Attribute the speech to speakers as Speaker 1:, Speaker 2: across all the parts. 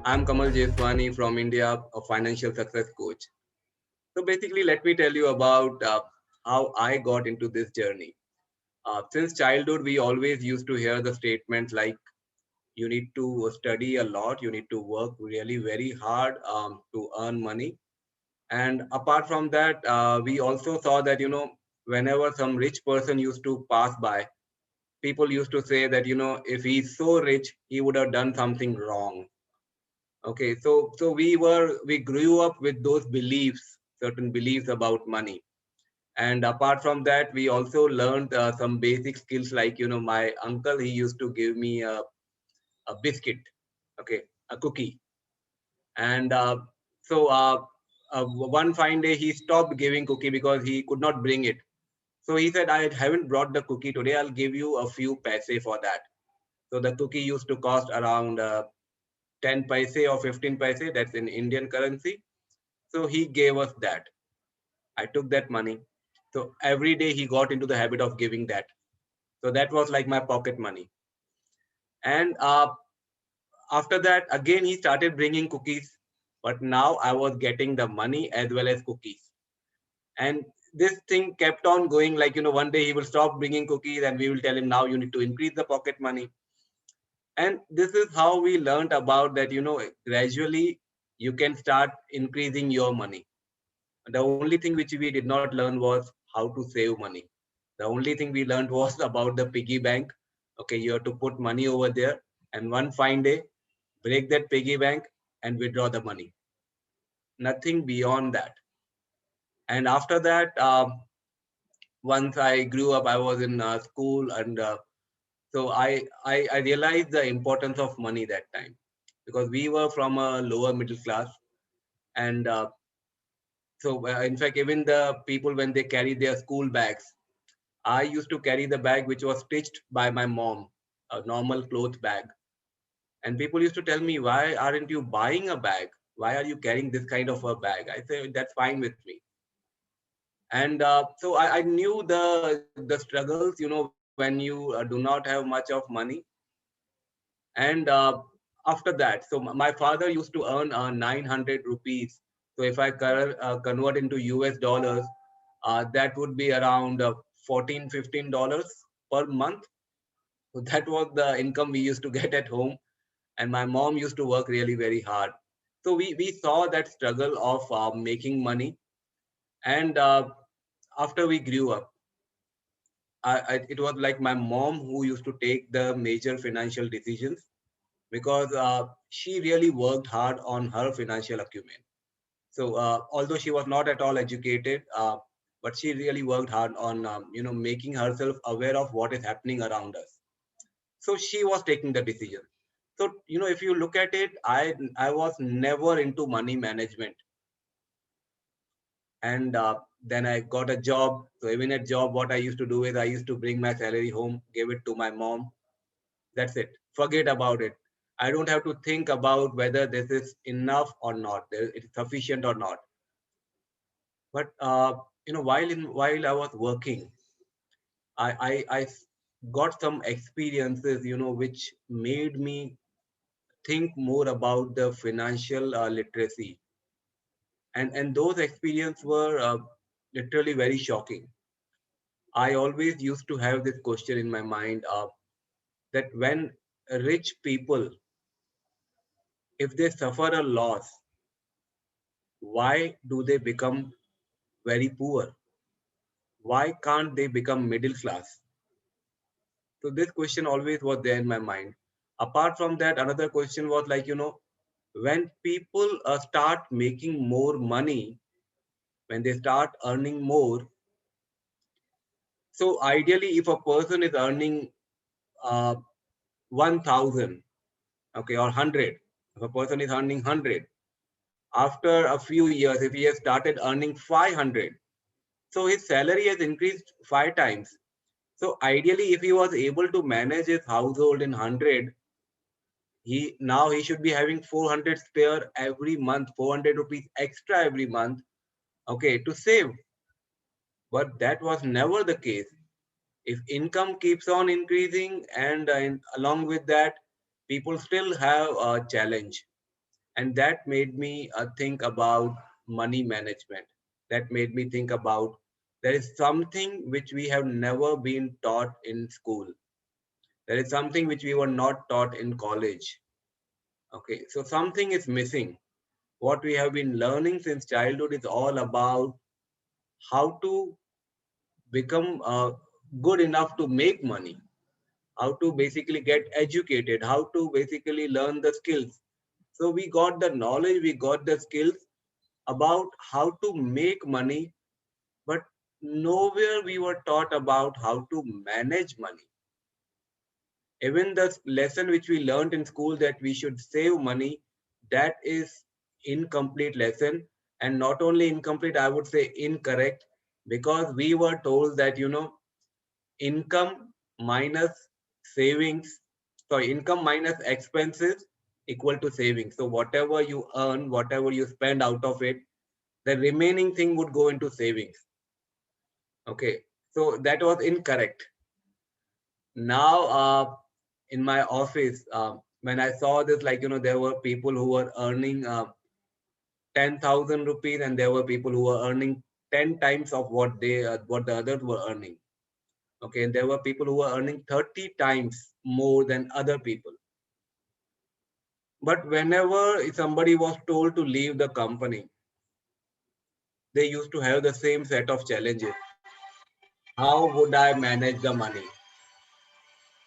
Speaker 1: I'm Kamal Jeswani from India, a financial success coach. So basically, let me tell you about how I got into this journey. Since childhood, we always used to hear the statements like, you need to study a lot, you need to work really very hard to earn money. And apart from that, we also saw that, whenever some rich person used to pass by, people used to say that, if he's so rich, he would have done something wrong. Okay, so we grew up with those beliefs, certain beliefs about money. And apart from that, we also learned some basic skills like, my uncle, he used to give me a biscuit, okay, a cookie. And one fine day, he stopped giving cookie because he could not bring it. So he said, I haven't brought the cookie today. I'll give you a few paise for that. So the cookie used to cost around 10 paise or 15 paise. That's in Indian currency. So he gave us that. I took that money. So every day he got into the habit of giving that. So that was like my pocket money. And after that, again, he started bringing cookies. But now I was getting the money as well as cookies. And this thing kept on going like, one day he will stop bringing cookies and we will tell him, now you need to increase the pocket money. And this is how we learned about that, gradually you can start increasing your money. The only thing which we did not learn was how to save money. The only thing we learned was about the piggy bank. Okay, you have to put money over there, and one fine day, break that piggy bank and withdraw the money. Nothing beyond that. And after that, once I grew up, I was in school, and so I realized the importance of money that time because we were from a lower middle class, and in fact, even the people when they carry their school bags, I used to carry the bag which was stitched by my mom, a normal cloth bag. And people used to tell me, why aren't you buying a bag? Why are you carrying this kind of a bag? I say, that's fine with me. And so I knew the struggles, when you do not have much of money. And after that, so my father used to earn 900 rupees. So if I convert into US dollars, that would be around 14, $15 per month. So that was the income we used to get at home. And my mom used to work really very hard. So we saw that struggle of making money. And after we grew up, it was like my mom who used to take the major financial decisions because she really worked hard on her financial acumen. So although she was not at all educated, but she really worked hard on making herself aware of what is happening around us. So she was taking the decision. So if you look at it, I was never into money management, and then I got a job. So even at job, what I used to do is I used to bring my salary home, give it to my mom. That's it. Forget about it. I don't have to think about whether this is enough or not, it's sufficient or not. But while I was working, I got some experiences, which made me think more about the financial literacy, and those experiences were literally very shocking. I always used to have this question in my mind that when rich people, if they suffer a loss, why do they become very poor? Why can't they become middle class? So this question always was there in my mind. Apart from that, another question was like, when people start making more money, when they start earning more, so ideally, if a person is earning uh, 1,000, okay, or 100, if a person is earning 100, after a few years, if he has started earning 500, so his salary has increased 5 times. So ideally, if he was able to manage his household in 100, he should be having 400 spare every month, 400 rupees extra every month, okay, to save. But that was never the case. If income keeps on increasing and along with that, people still have a challenge. And that made me think about money management. That made me think about there is something which we have never been taught in school. There is something which we were not taught in college. Okay, so something is missing. What we have been learning since childhood is all about how to become good enough to make money, how to basically get educated, how to basically learn the skills. So we got the knowledge, we got the skills about how to make money, but nowhere we were taught about how to manage money. Even the lesson which we learned in school that we should save money, that is incomplete lesson. And not only incomplete, I would say incorrect, because we were told that, income minus savings, sorry, income minus expenses equal to savings. So whatever you earn, whatever you spend out of it, the remaining thing would go into savings. Okay, so that was incorrect. Now, in my office, when I saw this, like, there were people who were earning 10,000 rupees, and there were people who were earning 10 times of what the others were earning. Okay, and there were people who were earning 30 times more than other people. But whenever somebody was told to leave the company, they used to have the same set of challenges. How would I manage the money?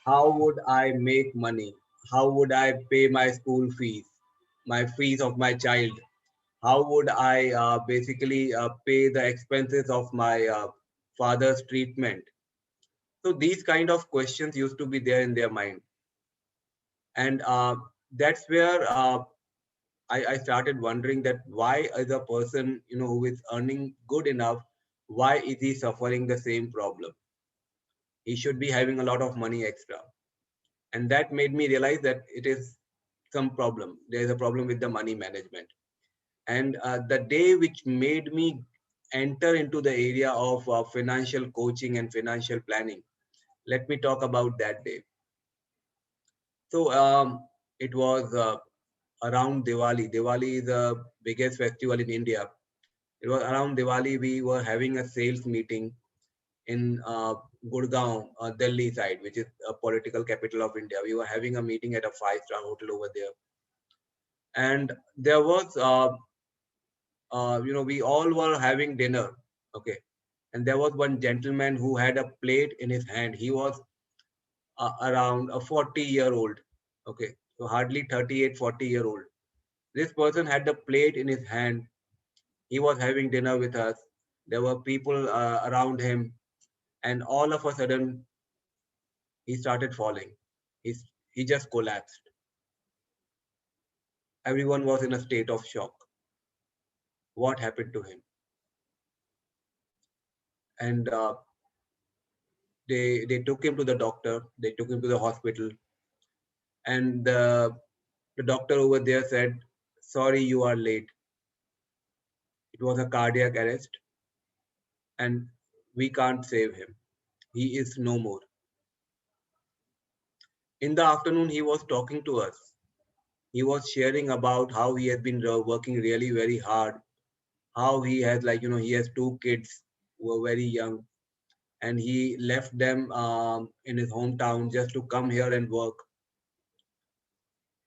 Speaker 1: How would I make money? How would I pay my school fees, my fees of my child? How would I basically pay the expenses of my father's treatment? So these kind of questions used to be there in their mind. And that's where I started wondering that why is a person, who is earning good enough, why is he suffering the same problem? He should be having a lot of money extra. And that made me realize that it is some problem. There is a problem with the money management. And the day which made me enter into the area of financial coaching and financial planning, let me talk about that day. So it was around Diwali. Diwali is the biggest festival in India. It was around Diwali. We were having a sales meeting in Gurgaon, Delhi side, which is a political capital of India. We were having a meeting at a five-star hotel over there, and there was, we all were having dinner. Okay, and there was one gentleman who had a plate in his hand. He was around a 40-year-old. Okay, so hardly 38, 40-year-old. This person had the plate in his hand. He was having dinner with us. There were people around him, and all of a sudden, he started falling. He just collapsed. Everyone was in a state of shock. What happened to him? And they took him to the doctor. They took him to the hospital, and the doctor over there said, "Sorry, you are late. It was a cardiac arrest, and we can't save him. He is no more." In the afternoon, he was talking to us. He was sharing about how he has been working really very hard, how he has, like, he has two kids who are very young, and he left them in his hometown just to come here and work.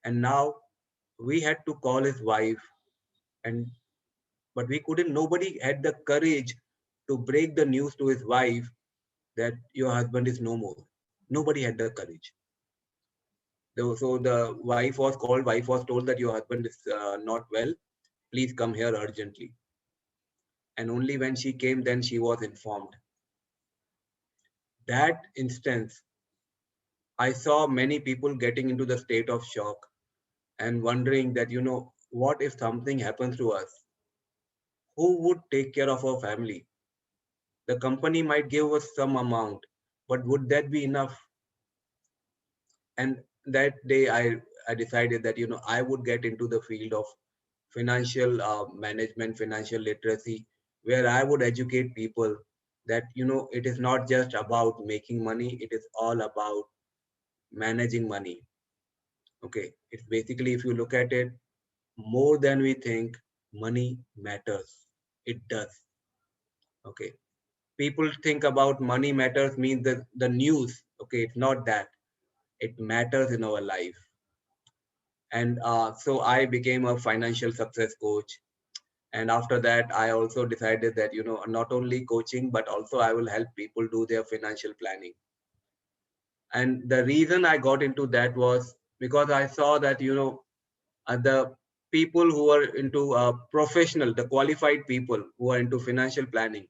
Speaker 1: And now we had to call his wife, and but we couldn't. Nobody had the courage to break the news to his wife that your husband is no more. Nobody had the courage. So the wife was called. Wife was told that your husband is not well. Please come here urgently. And only when she came, then she was informed. That instance, I saw many people getting into the state of shock and wondering that, what if something happens to us? Who would take care of our family? The company might give us some amount, but would that be enough? And that day I decided that, I would get into the field of financial management, financial literacy, where I would educate people that, it is not just about making money, it is all about managing money. Okay, it's basically, if you look at it, more than we think, money matters. It does. Okay. People think about money matters means the news. Okay. It's not that. It matters in our life. And so I became a financial success coach. And after that, I also decided that, not only coaching, but also I will help people do their financial planning. And the reason I got into that was because I saw that, the people who are into professional, the qualified people who are into financial planning,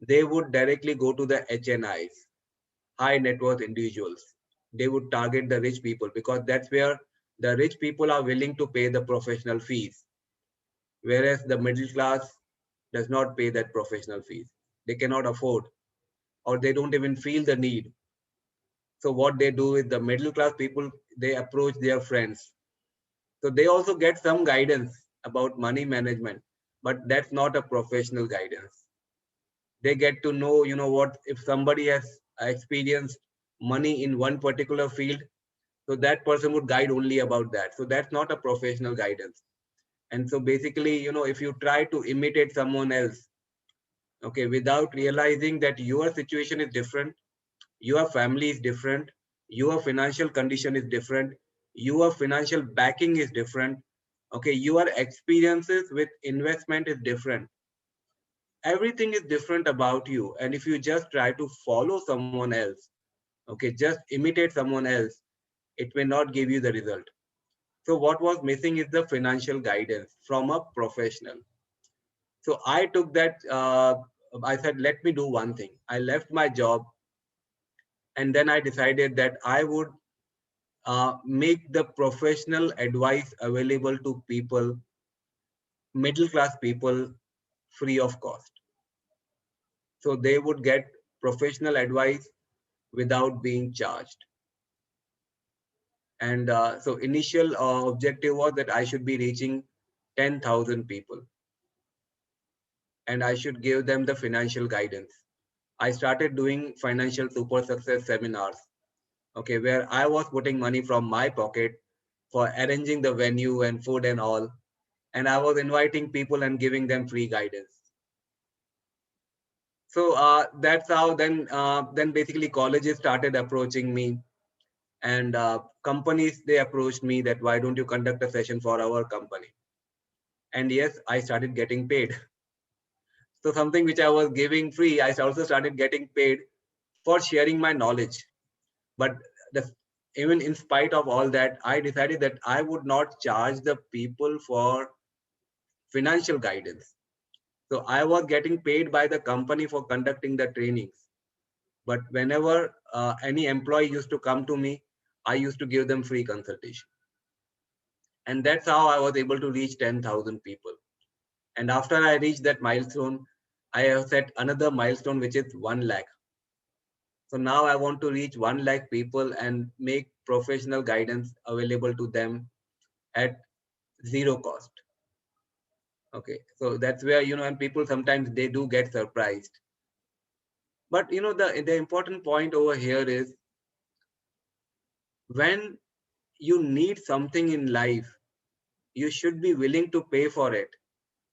Speaker 1: they would directly go to the HNIs, high net worth individuals. They would target the rich people because that's where the rich people are willing to pay the professional fees, whereas the middle class does not pay that professional fees. They cannot afford, or they don't even feel the need. So what they do is the middle class people, they approach their friends. So they also get some guidance about money management, but that's not a professional guidance. They get to know, what if somebody has experienced money in one particular field, so that person would guide only about that. So that's not a professional guidance. And so basically, if you try to imitate someone else, okay, without realizing that your situation is different, your family is different, your financial condition is different, your financial backing is different, okay, your experiences with investment is different. Everything is different about you. And if you just try to follow someone else, okay, just imitate someone else, it may not give you the result. So what was missing is the financial guidance from a professional. So I took that, I said, let me do one thing. I left my job, and then I decided that I would make the professional advice available to people, middle class people, free of cost. So they would get professional advice without being charged. And so initial objective was that I should be reaching 10,000 people, and I should give them the financial guidance. I started doing financial super success seminars, okay, where I was putting money from my pocket for arranging the venue and food and all. And I was inviting people and giving them free guidance. So that's how then basically colleges started approaching me, and companies, they approached me that why don't you conduct a session for our company? And yes, I started getting paid. So something which I was giving free, I also started getting paid for sharing my knowledge. But the, even in spite of all that, I decided that I would not charge the people for financial guidance. So I was getting paid by the company for conducting the trainings. But whenever any employee used to come to me, I used to give them free consultation. And that's how I was able to reach 10,000 people. And after I reached that milestone, I have set another milestone, which is 1 lakh. So now I want to reach 1 lakh people and make professional guidance available to them at zero cost. Okay. So that's where, and people sometimes they do get surprised. But, the important point over here is when you need something in life, you should be willing to pay for it.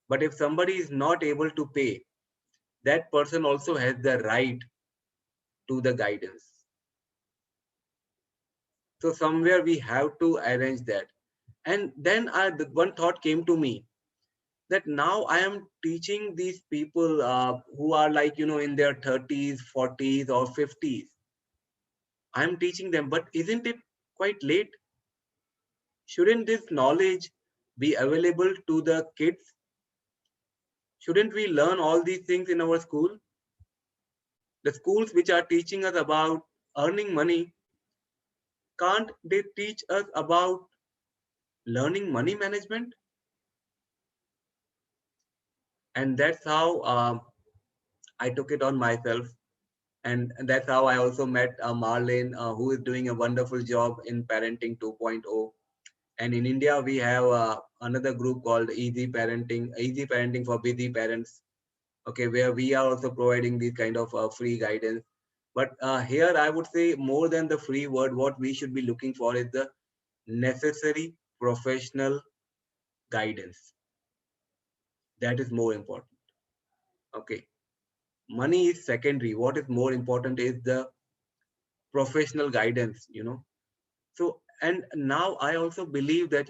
Speaker 1: But if somebody is not able to pay, that person also has the right to the guidance. So somewhere we have to arrange that. And then one thought came to me that now I am teaching these people who are like, in their 30s, 40s, or 50s. I'm teaching them, but isn't it quite late? Shouldn't this knowledge be available to the kids? Shouldn't we learn all these things in our school? The schools which are teaching us about earning money, can't they teach us about learning money management? And that's how I took it on myself. And that's how I also met Marlene, who is doing a wonderful job in Parenting 2.0. And in India, we have another group called Easy Parenting for Busy Parents. Okay, where we are also providing this kind of free guidance. But here, I would say more than the free word, what we should be looking for is the necessary professional guidance. That is more important. Okay. Money is secondary. What is more important is the professional guidance, So, and now I also believe that,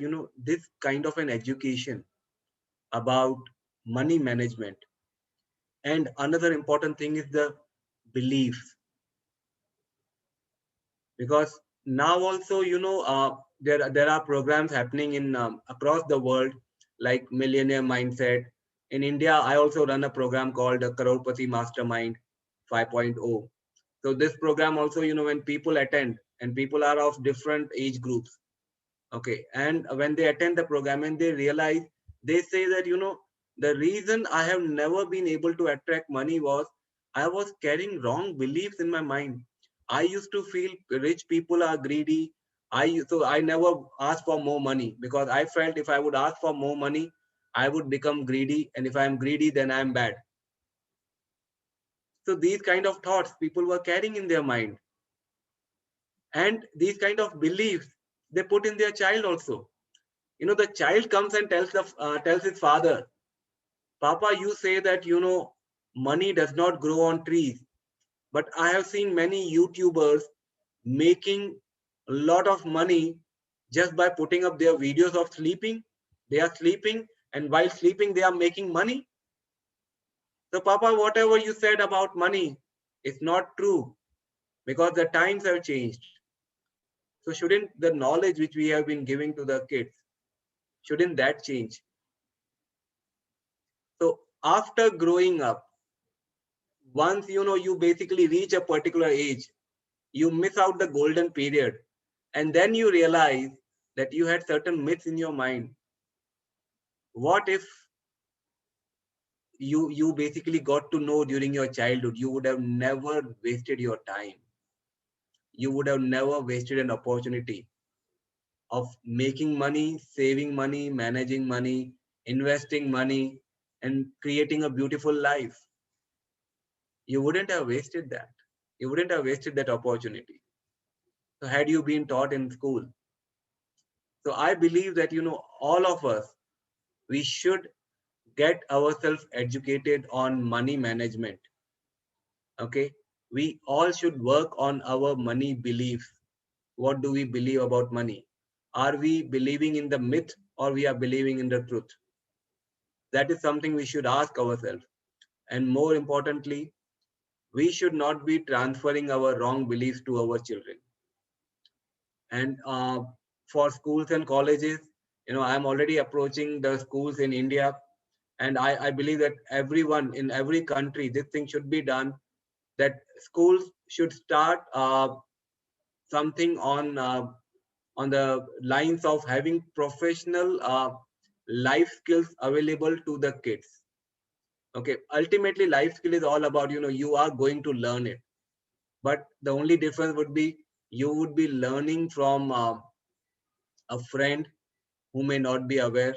Speaker 1: this kind of an education about money management. And another important thing is the beliefs, because now also, there are programs happening in across the world, like Millionaire Mindset. In India, I also run a program called the Crorepati Mastermind 5.0. So this program also, when people attend, and people are of different age groups, okay, and when they attend the program and they realize, they say that, the reason I have never been able to attract money was I was carrying wrong beliefs in my mind. I used to feel rich people are greedy. I never asked for more money, because I felt if I would ask for more money, I would become greedy, and if I am greedy, then I am bad. So these kind of thoughts people were carrying in their mind, and these kind of beliefs they put in their child also. The child comes and tells his father, Papa, you say that, money does not grow on trees, but I have seen many YouTubers making a lot of money just by putting up their videos of sleeping. They are sleeping, and while sleeping they are making money. So Papa, whatever you said about money is not true, because the times have changed. So shouldn't the knowledge which we have been giving to the kids, shouldn't that change? So after growing up, once you basically reach a particular age, you miss out the golden period, and then you realize that you had certain myths in your mind. What if you basically got to know during your childhood, you would have never wasted your time, you would have never wasted an opportunity of making money, saving money, managing money, investing money, and creating a beautiful life. You wouldn't have wasted that. You wouldn't have wasted that opportunity. So had you been taught in school. So I believe that, all of us, we should get ourselves educated on money management. Okay. We all should work on our money beliefs. What do we believe about money? Are we believing in the myth, or we are believing in the truth? That is something we should ask ourselves. And more importantly, we should not be transferring our wrong beliefs to our children. And for schools and colleges, I'm already approaching the schools in India, and I believe that everyone in every country, this thing should be done, that schools should start something on the lines of having professional life skills available to the kids. Okay, ultimately life skill is all about, you are going to learn it, but the only difference would be you would be learning from a friend who may not be aware.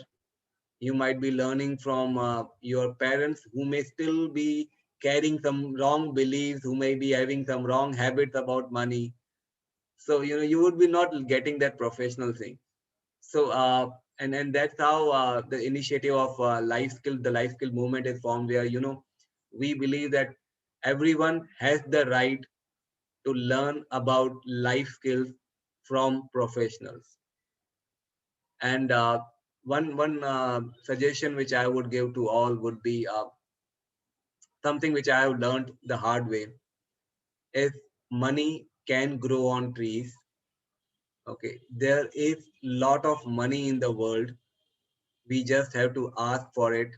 Speaker 1: You might be learning from your parents who may still be carrying some wrong beliefs, who may be having some wrong habits about money. So, you would be not getting that professional thing. So, and that's how the initiative of the life skill movement is formed, where, we believe that everyone has the right to learn about life skills from professionals. And one suggestion which I would give to all would be something which I have learned the hard way, is money can grow on trees. Okay, there is lot of money in the world. We just have to ask for it.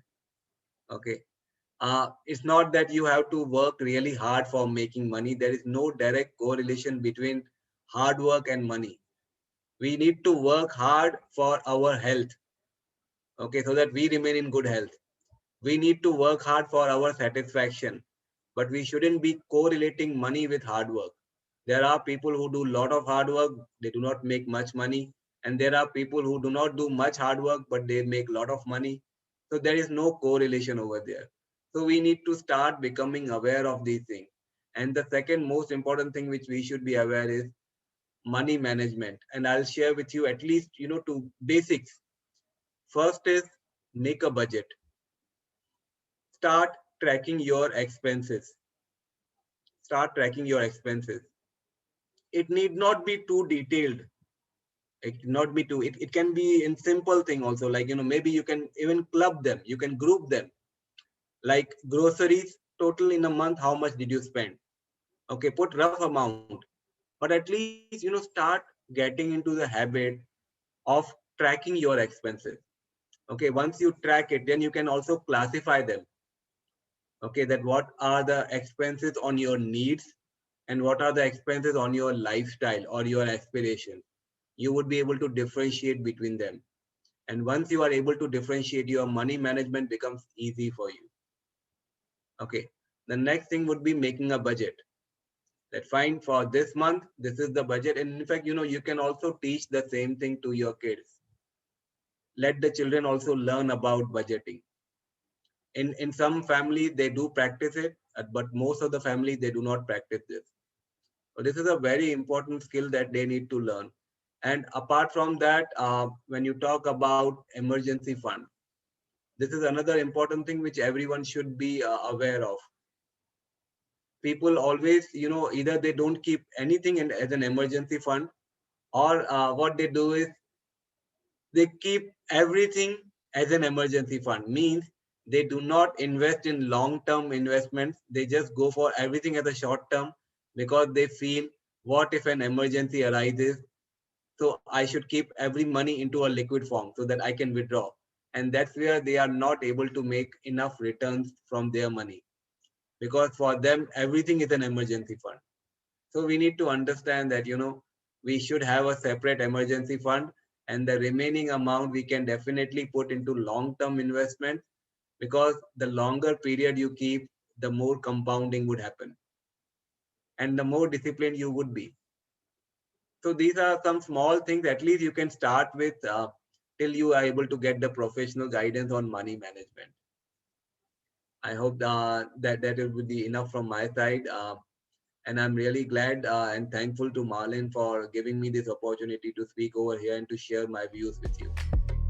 Speaker 1: Okay, it's not that you have to work really hard for making money. There is no direct correlation between hard work and money. We need to work hard for our health. Okay, so that we remain in good health. We need to work hard for our satisfaction, but we shouldn't be correlating money with hard work. There are people who do a lot of hard work, they do not make much money. And there are people who do not do much hard work, but they make a lot of money. So there is no correlation over there. So we need to start becoming aware of these things. And the second most important thing which we should be aware is money management. And I'll share with you at least, two basics. First is make a budget. Start tracking your expenses. Start tracking your expenses. It need not be too detailed. It not be too, it can be in simple thing also, like, maybe you can even club them, you can group them, like groceries total in a month, how much did you spend? Okay, put rough amount, but at least, start getting into the habit of tracking your expenses. Okay, once you track it, then you can also classify them. Okay, that what are the expenses on your needs and what are the expenses on your lifestyle or your aspiration. You would be able to differentiate between them. And once you are able to differentiate, your money management becomes easy for you. Okay. The next thing would be making a budget. That fine, for this month, this is the budget. And in fact, you can also teach the same thing to your kids. Let the children also learn about budgeting. In some families, they do practice it, but most of the families, they do not practice this. So this is a very important skill that they need to learn. And apart from that, when you talk about emergency fund, this is another important thing which everyone should be aware of. People always, either they don't keep anything as an emergency fund, or what they do is they keep everything as an emergency fund. Means they do not invest in long-term investments. They just go for everything as a short term because they feel, what if an emergency arises? So I should keep every money into a liquid form so that I can withdraw. And that's where they are not able to make enough returns from their money, because for them, everything is an emergency fund. So we need to understand that, we should have a separate emergency fund, and the remaining amount we can definitely put into long-term investment, because the longer period you keep, the more compounding would happen and the more disciplined you would be. So these are some small things at least you can start with till you are able to get the professional guidance on money management. I hope that it would be enough from my side. And I'm really glad and thankful to Marlin for giving me this opportunity to speak over here and to share my views with you.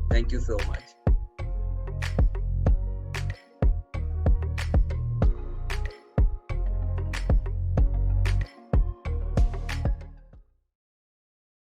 Speaker 1: Thank you so much.